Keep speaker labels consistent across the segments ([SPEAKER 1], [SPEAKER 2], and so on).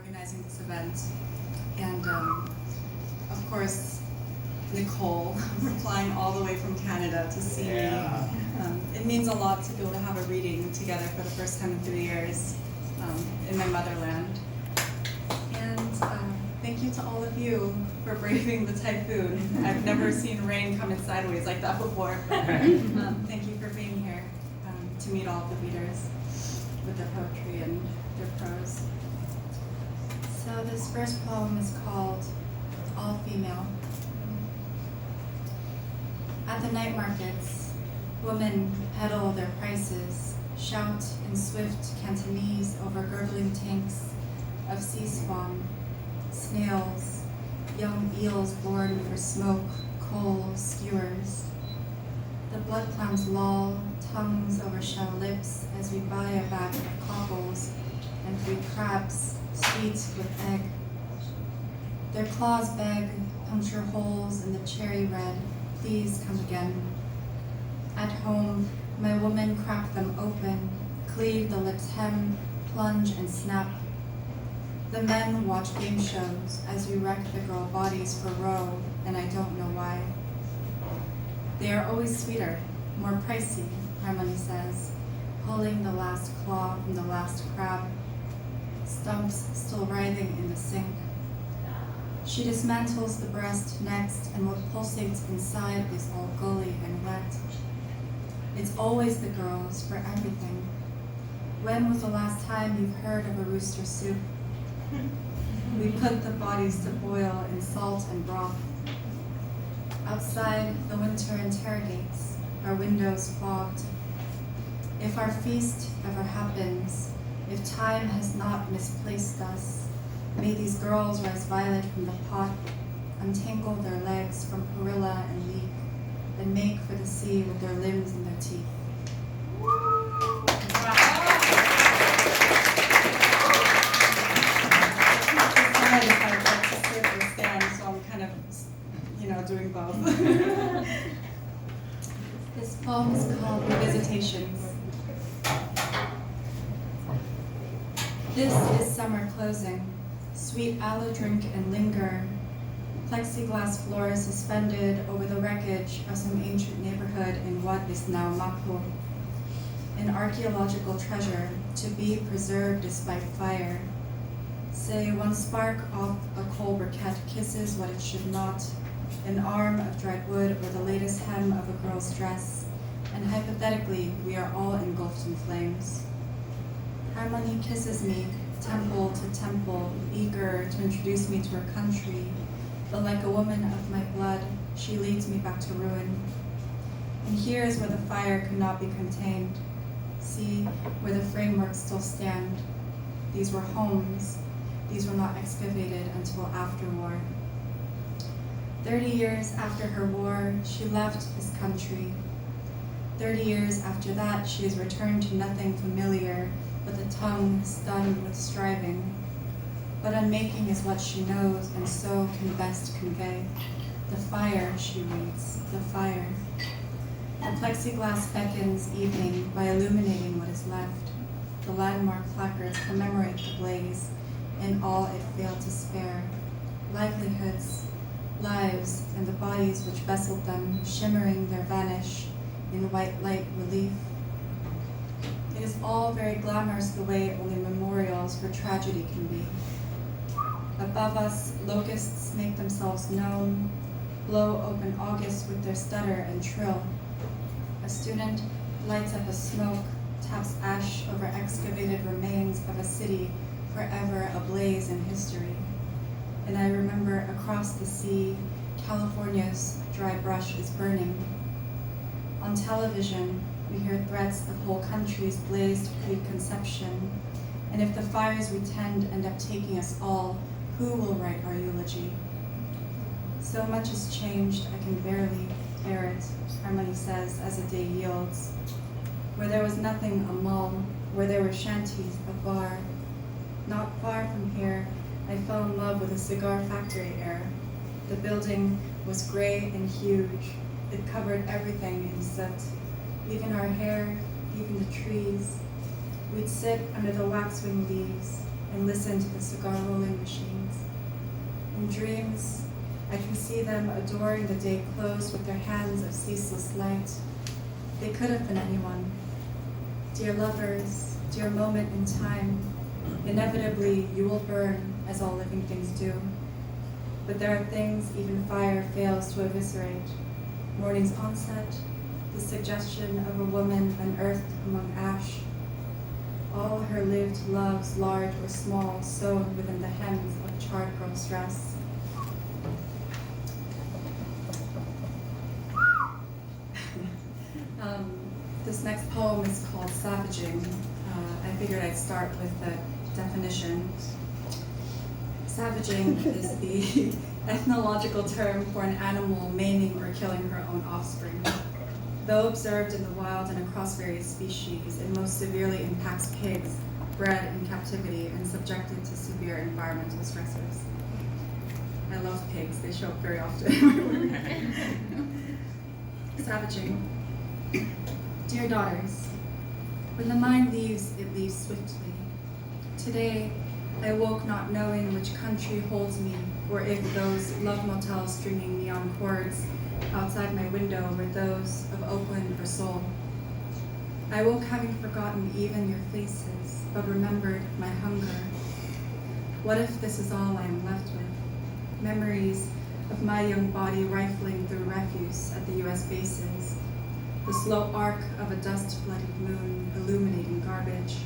[SPEAKER 1] organizing this event. And of course, Nicole, flying all the way from Canada to see me. It means a lot to be able to have a reading together for the first time in 3 years in my motherland. And thank you to all of you for braving the typhoon. I've never seen rain come in sideways like that before. But, thank you for being here to meet all of the readers with their poetry and their prose. So this first poem is called All Female. At the night markets, women peddle their prices, shout in swift Cantonese over gurgling tanks of sea spawn, snails, young eels born for smoke, coal, skewers. The blood clams loll, tongues over shell lips as we buy a bag of cockles and 3 crabs, sweet with egg. Their claws beg, puncture holes in the cherry red, please come again. At home, my women crack them open, cleave the lips hem, plunge and snap. The men watch game shows as we wreck the girl bodies for row, and I don't know why. They are always sweeter, more pricey, Harmony says, pulling the last claw from the last crab, stumps still writhing in the sink. She dismantles the breast next, and what pulsates inside is all gully and wet. It's always the girls for everything. When was the last time you've heard of a rooster soup? We put the bodies to boil in salt and broth. Outside, the winter interrogates, our windows fogged. If our feast ever happens, if time has not misplaced us, may these girls rise violet from the pot, untangle their legs from perilla and leek, and make for the sea with their limbs and their teeth. I'd like to sit or stand, so I'm kind of, doing both. This poem is called Revisitations. This is summer closing. Sweet aloe drink and linger. Plexiglass floors suspended over the wreckage of some ancient neighborhood in what is now Mapo. An archaeological treasure to be preserved despite fire. Say one spark off a coal briquette kisses what it should not, an arm of dried wood or the latest hem of a girl's dress, and hypothetically we are all engulfed in flames. Harmony kisses me, temple to temple, eager to introduce me to her country, but like a woman of my blood, she leads me back to ruin. And here is where the fire could not be contained. See, where the frameworks still stand. These were homes. These were not excavated until after war. 30 years after her war, she left this country. 30 years after that, she has returned to nothing familiar, but a tongue stunned with striving. But unmaking is what she knows, and so can best convey. The fire, she reads, the fire. The plexiglass beckons evening by illuminating what is left. The landmark placards commemorate the blaze, and all it failed to spare. Livelihoods, lives, and the bodies which vesseled them, shimmering their vanish in white light relief. It is all very glamorous the way only memorials for tragedy can be. Above us, locusts make themselves known, blow open August with their stutter and trill. A student lights up a smoke, taps ash over excavated remains of a city forever ablaze in history. And I remember across the sea, California's dry brush is burning. On television, we hear threats of whole countries blazed pre-conception. And if the fires we tend end up taking us all, who will write our eulogy? So much has changed, I can barely bear it, Harmony says as the day yields. Where there was nothing, a mull, where there were shanties, a bar. Not far from here, I fell in love with a cigar factory air. The building was gray and huge. It covered everything in soot, even our hair, even the trees. We'd sit under the waxwing leaves, and listen to the cigar rolling machines. In dreams, I can see them adoring the day closed with their hands of ceaseless light. They could have been anyone. Dear lovers, dear moment in time, inevitably you will burn as all living things do. But there are things even fire fails to eviscerate. Morning's onset, the suggestion of a woman unearthed among ash. All her lived loves, large or small, sewn within the hems of a charred girl's dress. This next poem is called Savaging. I figured I'd start with the definition. Savaging is the ethnological term for an animal maiming or killing her own offspring. Though observed in the wild and across various species, it most severely impacts pigs bred in captivity and subjected to severe environmental stressors. I love pigs, they show up very often. Savaging. Dear daughters, when the mind leaves, it leaves swiftly. Today, I woke not knowing which country holds me, or if those love motels stringing neon cords outside my window were those of Oakland or Seoul. I woke having forgotten even your faces, but remembered my hunger. What if this is all I am left with? Memories of my young body rifling through refuse at the US bases, the slow arc of a dust-flooded moon illuminating garbage,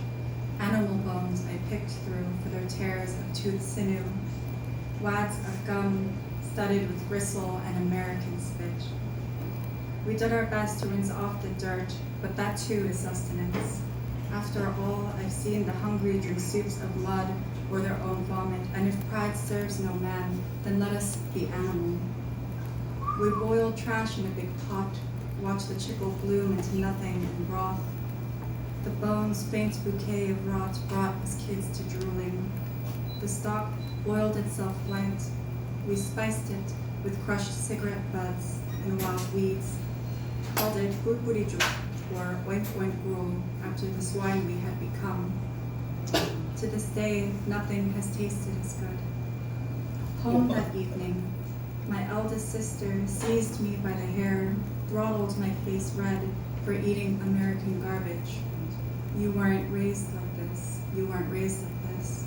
[SPEAKER 1] animal bones I picked through for their tears of toothed sinew, wads of gum studded with gristle and American spit. We did our best to rinse off the dirt, but that too is sustenance. After all, I've seen the hungry drink soups of blood or their own vomit, and if pride serves no man, then let us be animal. We boiled trash in a big pot, watch the chickle bloom into nothing in broth. The bones' faint bouquet of rot brought us kids to drooling. The stock boiled itself white. We spiced it with crushed cigarette butts and wild weeds, called it purpurijuk, or oink oink gruel, after the swine we had become. To this day, nothing has tasted as good. Home that evening, my eldest sister seized me by the hair, throttled my face red for eating American garbage. You weren't raised like this. You weren't raised like this.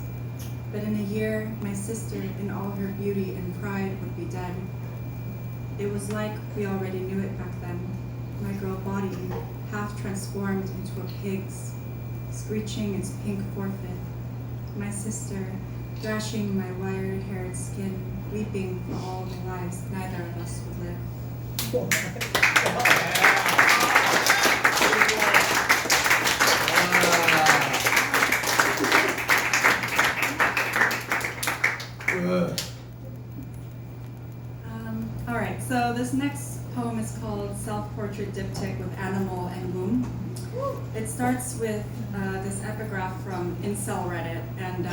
[SPEAKER 1] But in a year, my sister, in all her beauty and pride, would be dead. It was like we already knew it back then. My girl body, half transformed into a pig's, screeching its pink forfeit. My sister, thrashing my wire-haired skin, weeping for all the lives neither of us would live. All right, so this next poem is called Self-Portrait Diptych with Animal and Womb. It starts with this epigraph from Incel Reddit, and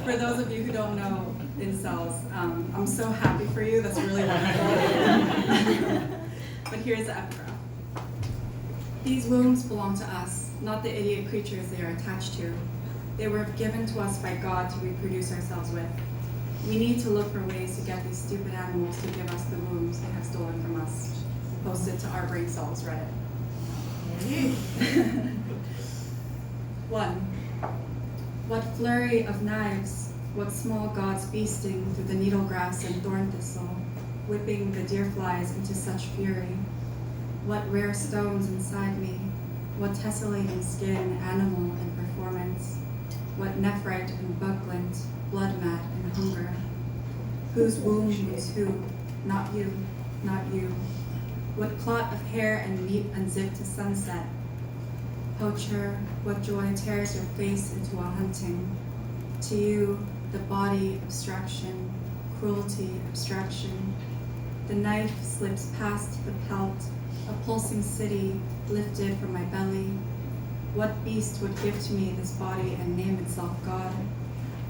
[SPEAKER 1] for those of you who don't know incels, I'm so happy for you, that's really wonderful. But here's the epigraph. These wombs belong to us, not the idiot creatures they are attached to. They were given to us by God to reproduce ourselves with. We need to look for ways to get these stupid animals to give us the wombs they have stolen from us. Posted to our brain cells Reddit. 1. What flurry of knives, what small gods feasting through the needle grass and thorn thistle, whipping the deer flies into such fury. What rare stones inside me, what tessellating skin, animal and performance. What nephrite and bug glint, blood mat and hunger. Whose womb is who? Not you, not you. What clot of hair and meat unzipped to sunset. Poacher, what joy tears your face into a hunting. To you, the body abstraction, cruelty abstraction. The knife slips past the pelt, a pulsing city lifted from my belly. What beast would give to me this body and name itself God?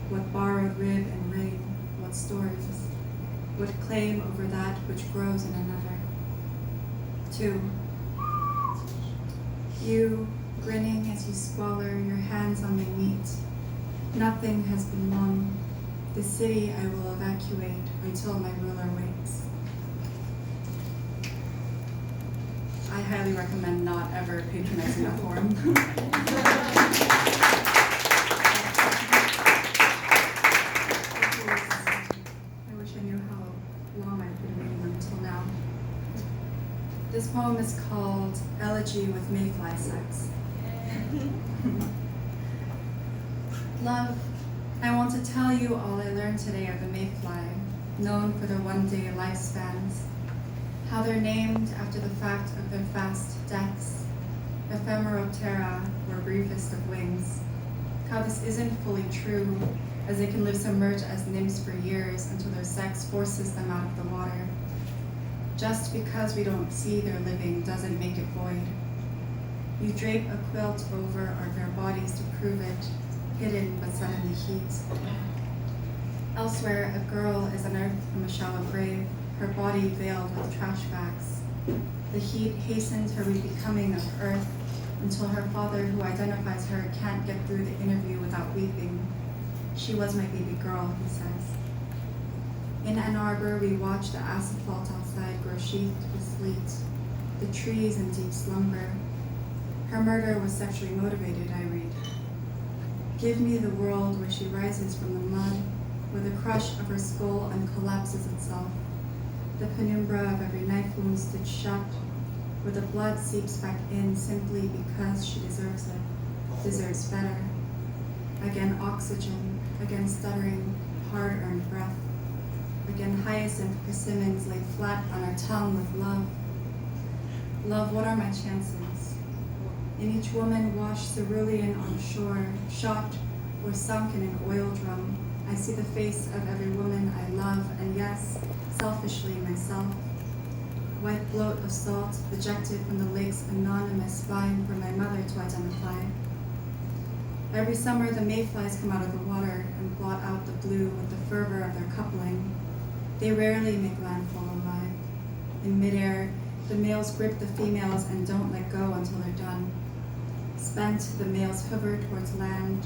[SPEAKER 1] What borrowed rib and ring, what stories? What claim over that which grows in another? 2. You, grinning as you squalor your hands on my meat. Nothing has been won. The city I will evacuate until my ruler wakes. I highly recommend not ever patronizing that forum. I wish I knew how long I've been reading them until now. This poem is called Elegy with Mayfly Sex. Love, I want to tell you all I learned today of the mayfly, known for their one-day lifespans, how they're named after the fact of their fast deaths, ephemeroptera, or briefest of wings, how this isn't fully true, as they can live submerged as nymphs for years until their sex forces them out of the water. Just because we don't see their living doesn't make it void. You drape a quilt over our bare bodies to prove it, hidden but set in the heat. Elsewhere, a girl is unearthed from a shallow grave, her body veiled with trash bags. The heat hastens her rebecoming of earth until her father, who identifies her, can't get through the interview without weeping. She was my baby girl, he says. In Ann Arbor, we watch the asphalt outside grow sheathed with sleet, the trees in deep slumber. Her murder was sexually motivated, I read. Give me the world where she rises from the mud, where the crush of her skull uncollapses itself, the penumbra of every knife wound stitched shut, where the blood seeps back in simply because she deserves it, deserves better. Again oxygen, again stuttering, hard-earned breath. Again hyacinth persimmons laid flat on our tongue with love. Love, what are my chances? In each woman washed cerulean on shore, shot or sunk in an oil drum, I see the face of every woman I love, and yes, selfishly myself. White bloat of salt, ejected from the lake's anonymous vine for my mother to identify. Every summer the mayflies come out of the water and blot out the blue with the fervor of their coupling. They rarely make landfall alive. In midair, the males grip the females and don't let go until they're done. Spent, the males hover towards land,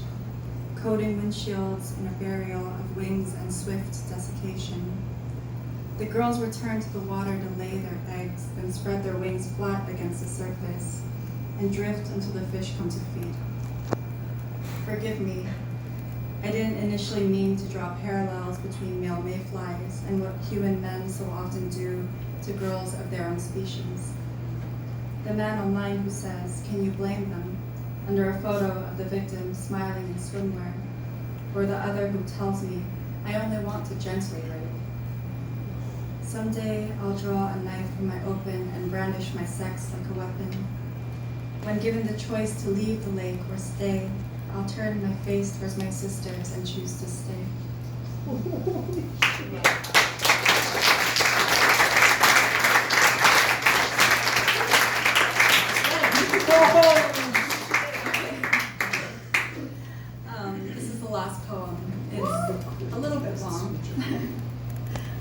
[SPEAKER 1] coating windshields in a burial of wings and swift desiccation. The girls return to the water to lay their eggs, then spread their wings flat against the surface and drift until the fish come to feed. Forgive me, I didn't initially mean to draw parallels between male mayflies and what human men so often do to girls of their own species. The man online who says, "Can you blame them?" under a photo of the victim smiling in swimwear, or the other who tells me, "I only want to gently rape." Someday I'll draw a knife from my open and brandish my sex like a weapon. When given the choice to leave the lake or stay, I'll turn my face towards my sisters and choose to stay. This is the last poem. It's a little bit long,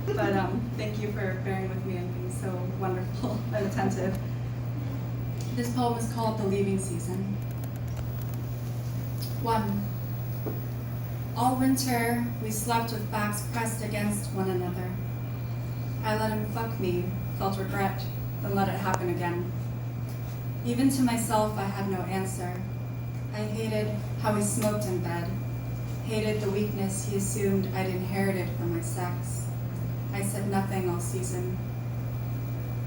[SPEAKER 1] but thank you for bearing with me and being so wonderful and attentive. This poem is called The Leaving Season. 1. All winter, we slept with backs pressed against one another. I let him fuck me, felt regret, then let it happen again. Even to myself, I had no answer. I hated how he smoked in bed, hated the weakness he assumed I'd inherited from my sex. I said nothing all season.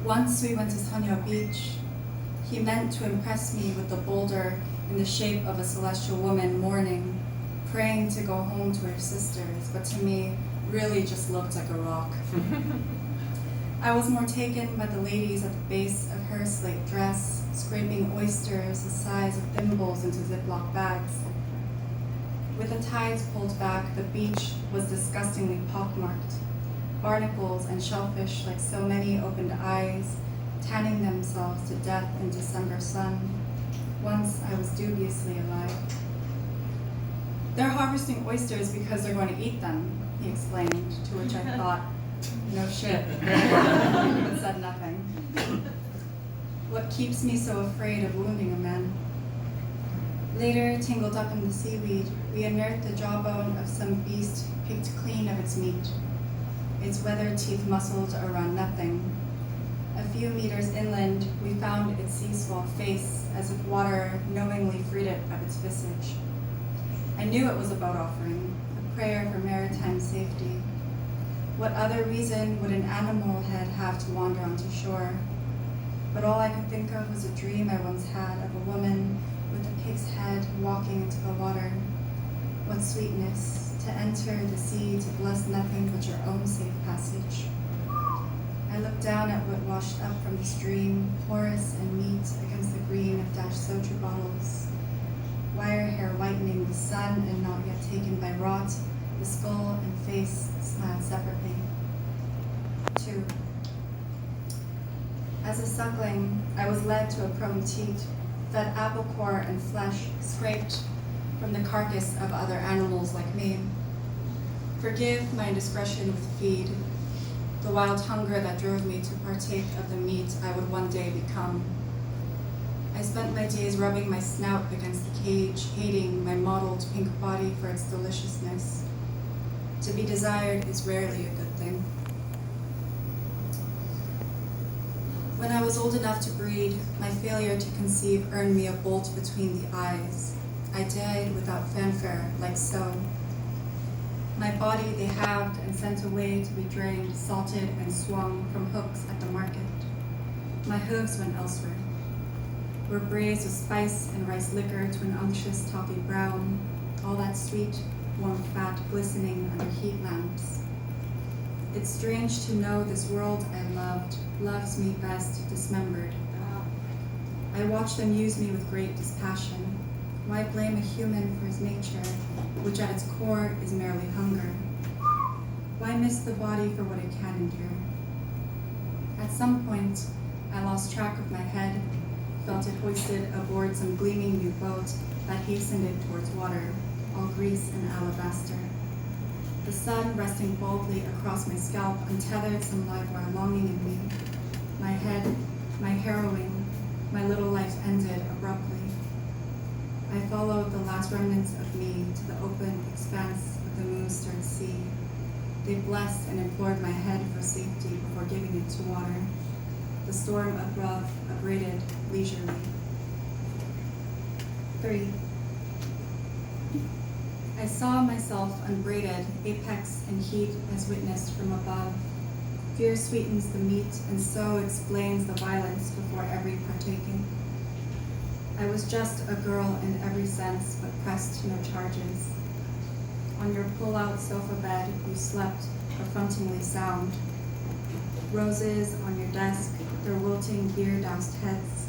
[SPEAKER 1] Once we went to Sanyo Beach. He meant to impress me with the boulder in the shape of a celestial woman mourning, praying to go home to her sisters, but to me, really just looked like a rock. I was more taken by the ladies at the base of her slate dress, scraping oysters the size of thimbles into Ziploc bags. With the tides pulled back, the beach was disgustingly pockmarked. Barnacles and shellfish, like so many opened eyes, tanning themselves to death in December sun. Once I was dubiously alive. They're harvesting oysters because they're going to eat them, he explained, to which I thought, no shit, but said nothing. What keeps me so afraid of wounding a man? Later, tangled up in the seaweed, we unearthed the jawbone of some beast picked clean of its meat, its weathered teeth muscled around nothing. A few meters inland, we found its sea-swelled face, as if water knowingly freed it of its visage. I knew it was a boat offering, a prayer for maritime safety. What other reason would an animal head have to wander onto shore? But all I could think of was a dream I once had of a woman with a pig's head walking into the water. What sweetness, to enter the sea to bless nothing but your own safe passage. I looked down at what washed up from the stream, porous and neat against the green of dashed soju bottles. Wire hair whitening the sun and not yet taken by rot, the skull and face smiled separately. 2. As a suckling, I was led to a prone teat, fed apple core and flesh scraped from the carcass of other animals like me. Forgive my indiscretion with feed, the wild hunger that drove me to partake of the meat I would one day become. I spent my days rubbing my snout against the cage, hating my mottled pink body for its deliciousness. To be desired is rarely a good thing. When I was old enough to breed, my failure to conceive earned me a bolt between the eyes. I died without fanfare, like so. My body they halved and sent away to be drained, salted, and swung from hooks at the market. My hooves went elsewhere, were braised with spice and rice liquor to an unctuous toffee brown, all that sweet, warm fat glistening under heat lamps. It's strange to know this world I loved loves me best dismembered. I watch them use me with great dispassion. Why blame a human for his nature, which at its core is merely hunger? Why miss the body for what it can endure? At some point, I lost track of my head, felt it hoisted aboard some gleaming new boat that hastened it towards water, all grease and alabaster. The sun resting baldly across my scalp untethered some live wire longing in me. My head, my harrowing, my little life ended abruptly. I followed the last remnants of me to the open expanse of the moon-stirred sea. They blessed and implored my head for safety before giving it to water. The storm above abraded leisurely. 3. I saw myself unbraided, apex and heat as witnessed from above. Fear sweetens the meat and so explains the violence before every partaking. I was just a girl in every sense, but pressed no charges. On your pull-out sofa bed, you slept, affrontingly sound. Roses on your desk, their wilting beer-doused heads.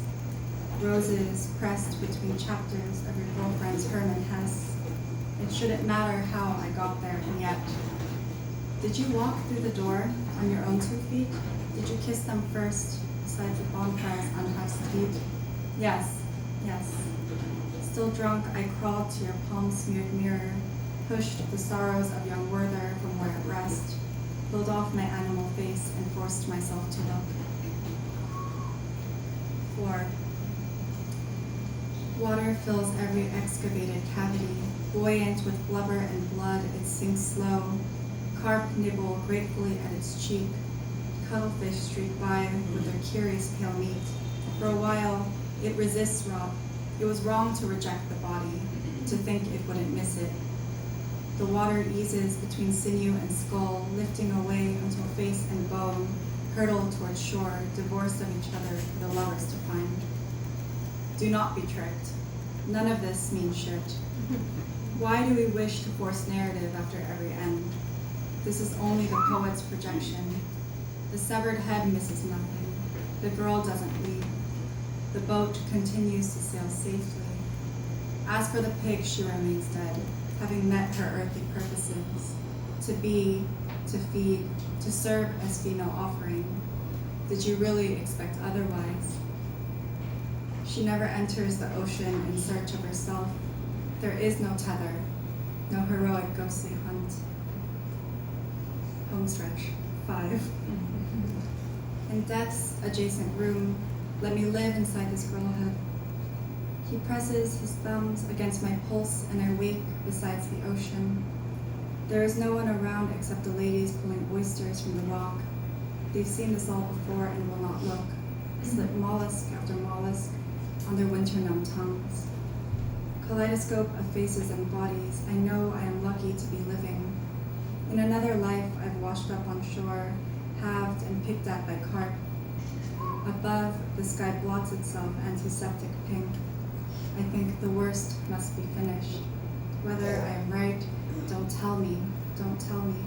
[SPEAKER 1] Roses pressed between chapters of your girlfriend's Herman Hesse. It shouldn't matter how I got there, and yet. Did you walk through the door on your own 2 feet? Did you kiss them first, beside the bonfire's unhoused feet? Yes. Still drunk, I crawled to your palm-smeared mirror, pushed the sorrows of young Werther from where it rest, pulled off my animal face, and forced myself to look. 4. Water fills every excavated cavity, buoyant with blubber and blood, it sinks slow. Carp nibble gratefully at its cheek. Cuttlefish streak by with their curious pale meat. For a while, it resists rot. It was wrong to reject the body, to think it wouldn't miss it. The water eases between sinew and skull, lifting away until face and bone hurtle towards shore, divorced of each other for the lovers to find. Do not be tricked. None of this means shit. Why do we wish to force narrative after every end? This is only the poet's projection. The severed head misses nothing. The girl doesn't leave. The boat continues to sail safely. As for the pig, she remains dead, having met her earthly purposes, to be, to feed, to serve as female offering. Did you really expect otherwise? She never enters the ocean in search of herself. There is no tether, no heroic ghostly hunt. Homestretch 5. In death's adjacent room, let me live inside this girlhood. He presses his thumbs against my pulse, and I wake beside the ocean. There is no one around except the ladies pulling oysters from the rock. They've seen this all before and will not look. Slip mollusk after mollusk on their winter-numb tongues. Kaleidoscope of faces and bodies, I know I am lucky to be living. In another life, I've washed up on shore, halved and picked at by carp. Above, the sky blots itself antiseptic pink. I think the worst must be finished. Whether I am right, don't tell me, don't tell me.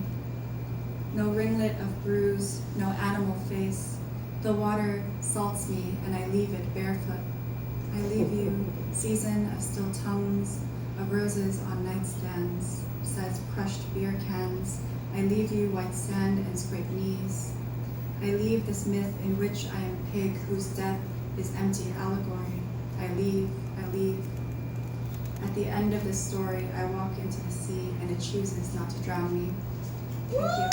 [SPEAKER 1] No ringlet of bruise, no animal face. The water salts me and I leave it barefoot. I leave you, season of still tongues, of roses on nightstands, besides crushed beer cans. I leave you white sand and scraped knees. I leave this myth in which I am pig whose death is empty allegory. I leave, I leave. At the end of this story, I walk into the sea and it chooses not to drown me. Thank you.